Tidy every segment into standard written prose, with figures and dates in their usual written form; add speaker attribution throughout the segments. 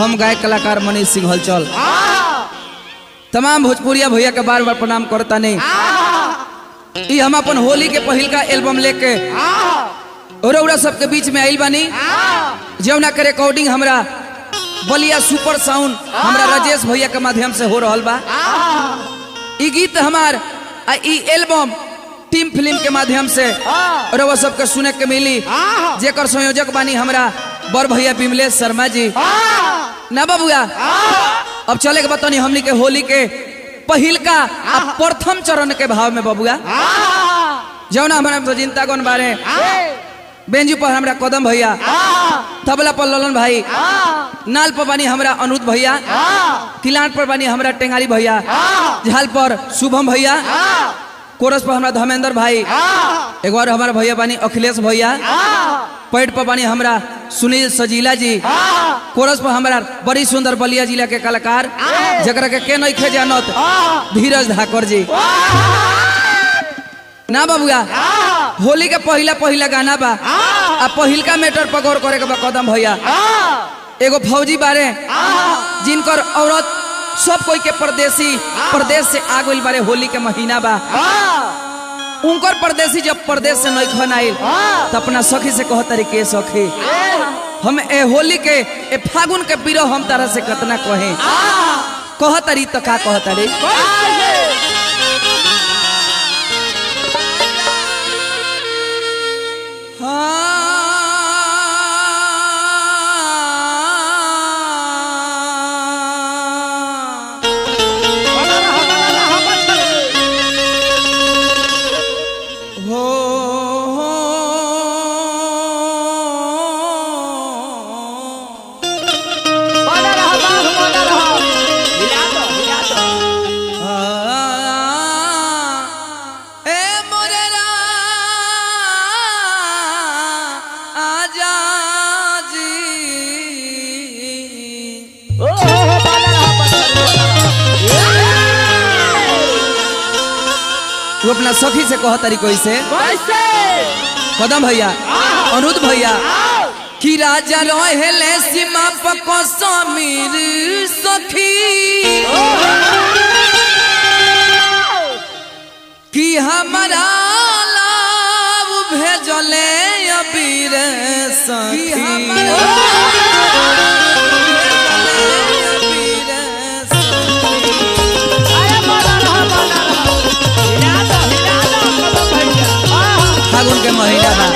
Speaker 1: हम गायक कलाकार मनीष सिंह हलचल तमाम भोजपुरिया भैया के बार बार प्रणाम करता नहीं। हम अपन होली के पहिल का एल्बम लेके और सबके बीच में आइल बानी जौना के रिकॉर्डिंग हमरा बलिया सुपर साउंड हमरा राजेश भैया के माध्यम से हो रहा बा। ई गीत हमार ई एल्बम टीम फिल्म के माध्यम से और सबके सुने के मिली जेकर संयोजक बानी हमरा बड़ भैया विमलेश शर्मा जी ना बाबूआ। अब चले के बतानी हमनी के होली के पहिल का प्रथम चरण के भाव में बाबूआ जौना हमारा चिंतागन बारे बेंजू पर हमरा कदम भैया, तबला पर ललन भाई, नाल पर बानी हमरा अनुज भैया, किलाट पर बानी हमरा टेंगारी भैया, झाल पर शुभम भैया, कोरस पर हमरा धर्मेंद्र भाई, एक बार हमारा भैया बानी अखिलेश भैया, पैड पर बानी हमरा सुनील सजीला जी, कोरस पर हमरा बड़ी सुंदर बलिया जिला के कलाकार जकरा के नहीं खे जानत धीरज धाकर जी ना बाबूआ। होली के पहिला गाना बा आ पहिलका मैटर पर गौर करे के बा कदम भैया। एगो फौजी बारे जिनकर औरत सब कोई के प्रदेश से आ गइल बारे। होली के महीना बा उनकर परदेसी जब प्रदेश से नहीं खन आइल तो अपना सखी से कह तरीके सखी हम ए होली के ए फागुन के बिरह हम तरह से कतना कह तरी तो का कह तरी वो अपना सखी से कह तरीको से कदम भैया अनुज भैया कि राजा रहेले सीमा पर समीर सखी कि हमारा लाभ भेजले अबीर सखी फागुन के महीना बा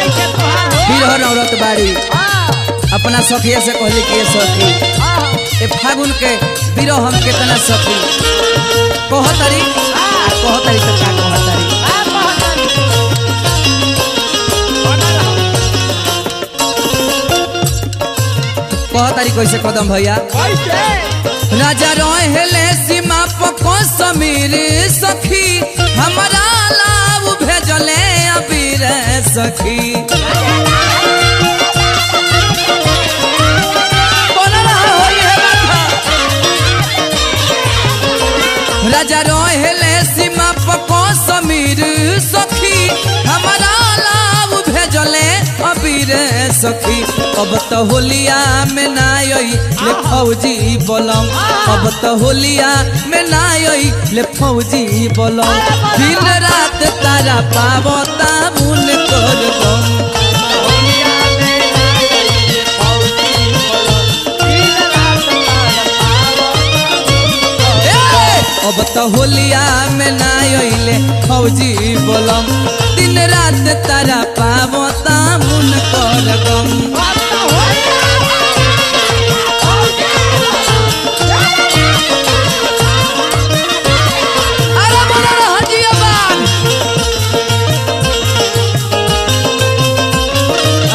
Speaker 1: बिरहन औरत बाड़ी अपना सखिया से कहली के सखी ए फागुन के बिरह हम कितना सखी कहतरी तो का कहतरी कैसे कदम भैया राजा रहेले सीमा पर समीर सखी हमारा लाभ भेजले अबीर सखी राजा रहेले सीमा पर समीर सखी हमारा लाभ भेजले अबीर सखी। अब तो होलिया में ना आई ले फौजी बोलम अब तो होलिया में ना आई ले फौजी बोलम दिन रात तारा पावता मुन कर अब तो होलिया में ना आइले फौजी बोलम दिन रात तारा पावता मुन कर गम।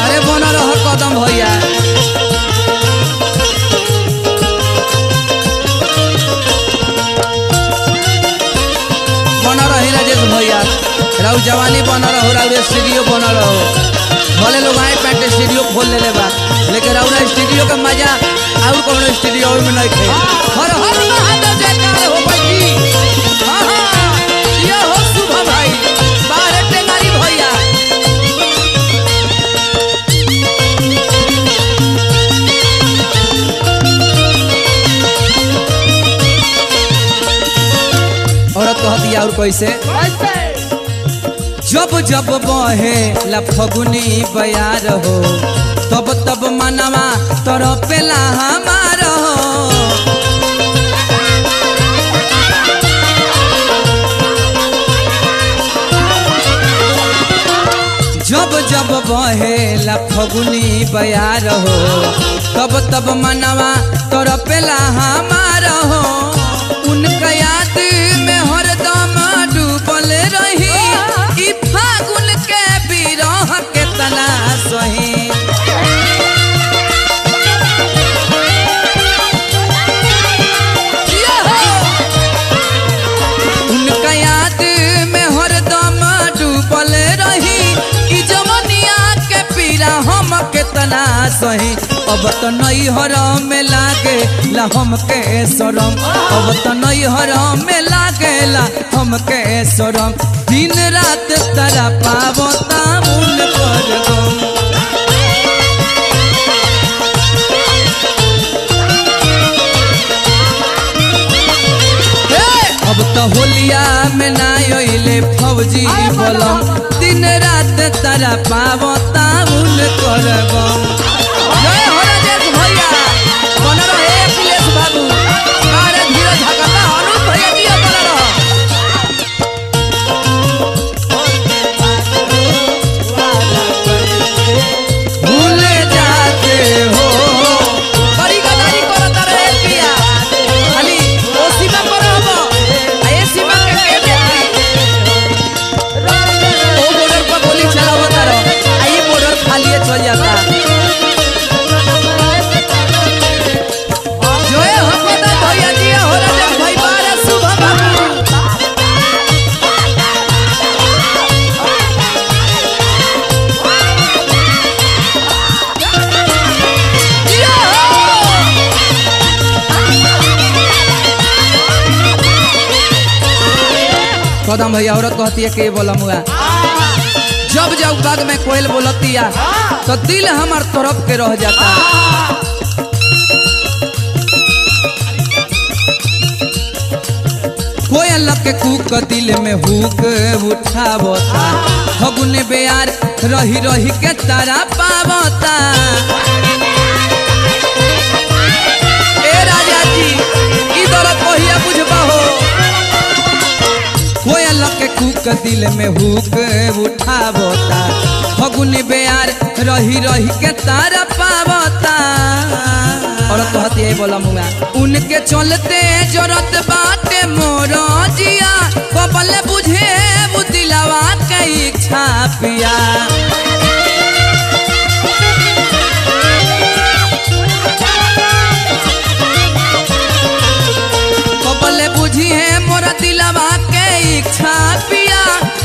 Speaker 1: अरे बना रह कदम भैया राजेश भैया राउ जवानी बना रहो राउ स्टूडियो बना रहो भले लोग आए पैंट स्टूडियो खोल ले बा लेकिन राउ स्टूडियो का मजा और कोनो स्टूडियो में नहीं थे। हर हर महादेव जयकार हो भाई ये हो शुभ भाई बाहर टेंगारी भैया कैसे जब जब बहे ला फगुनी बयार हो तब तब मनवा तरपेला हमार हो जब जब बहेला फगुनी बयार हो तब तब मनवा तरपेला हमार हो उनका याद में हरदम डूबल रही ई फागुन के बिरह के तना सही उनका याद में हरदम डूबल रही हम केतना सही अब तो नई हर में लागे ला हम के शरम अब तो नई हर में लागे ला हम के शरम दिन रात तारा पावो तामुन कर गम अब तो होलिया में ना आइले फौजी बोलम दिन रात तारा पावो तामुन करबम जय हो राजेश भैया बन रहे अखिलेश बाबू अरे धीरज हकता अनुप भैया जी बन रहो भूल जाते हो बड़ी गदारी करत रहे पिया खाली ओ सीमा पर हो ए सीमा के देखी ओ बॉर्डर पर गोली चलावत रहो आई बॉर्डर खाली चल जाता जय हो पता भैया जी हो राजेश भाई बारे शुभ बाबू कदम भैया औरत कहती है के बोला मुआ जब जब बाग में कोयल बोलतिया तो दिल हमार तरफ के रह जाता कोयल के कूक दिल में हुक उठावता फगुने बेयार रही रही के तारा पावता ए राजा जी ई दर्द कहिया बुझबा हो कोयल के कूक दिल में हुक उठावता फगुनी बेयार रही रही के तारा पावता और कहती है बोला मुआ उनके चलते जरूरत बाटे मोर जिया कबल बुझे बुदिलवा के इच्छा पिया कबल बुझी है मोर दिलवा के इच्छा पिया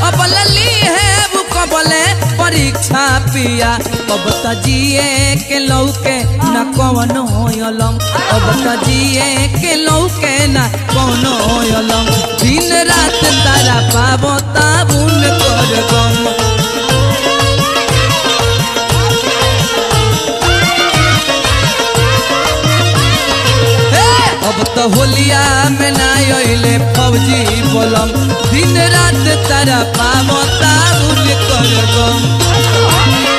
Speaker 1: अब लली है वो कबले परीक्षा पिया अब त जिए के लौके न कवनो होयलम अब त जिए के लौके न कवनो होयलम दिन रात तारा पावो ताबुन कर गम अब तो होलिया में ना आइले फौजी बोलम दिन रात तारा पावो ताबुन कर गम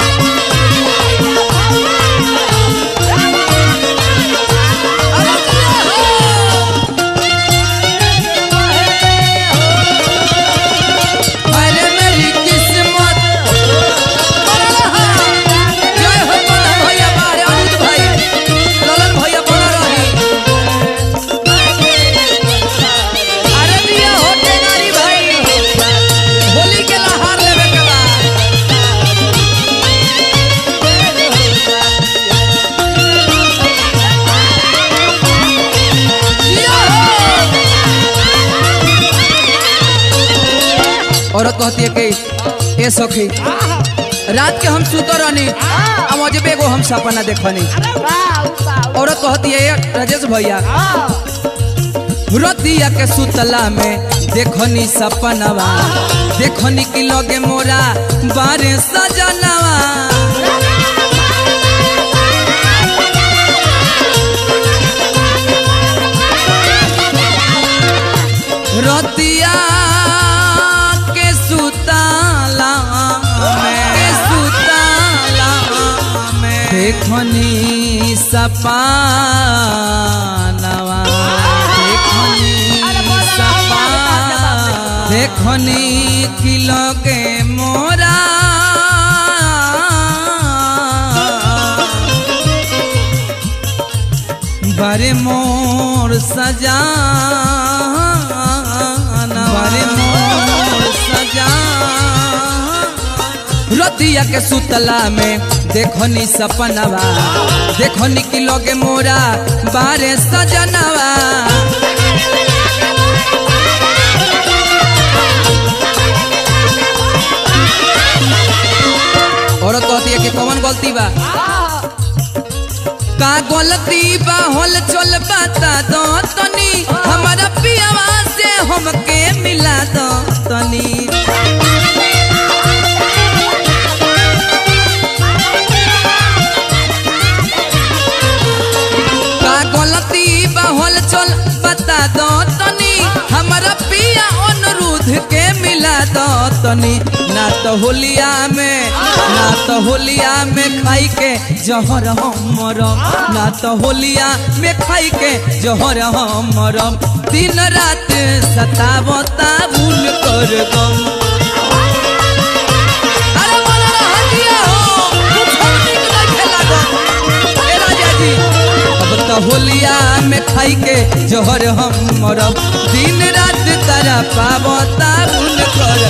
Speaker 1: औरत कहती है कि ए सखी रात के हम सुतो रहनी अब अजबे को हम सपना देखनी औरत कहती है राजेश भैया रतिया के सुतला में देखनी सपनवा देखनी कि लगे मोरा बारे सजनवा रतिया देखनी सपनवा देखनी किलो के मोरा बारे मोर सजाना बारे मोर सजाना रतिया के सुतला में देखनी सपनवा देखनी किलो के मोरा बारे सजनवा औरत कहती है कि कौन गलती बा का गलती बा होल चल बता दो तनी हमारा पियावा से हमके मिला दो तनी का गलती बा होल चल बता दो तनी हमारा पिया अनुरुद्ध के मिला दो तनी ना तो होलिया में खाई के जहर हमर ना तो होलिया में खाई के जहर हमर दिन रात सतावता भूल कर गम अरे बोला हटिया हो कुछ निक नहीं खेला गो ए राजा जी अब तो होलिया में खाई के जहर हमर दिन रात तारा पावता भूल कर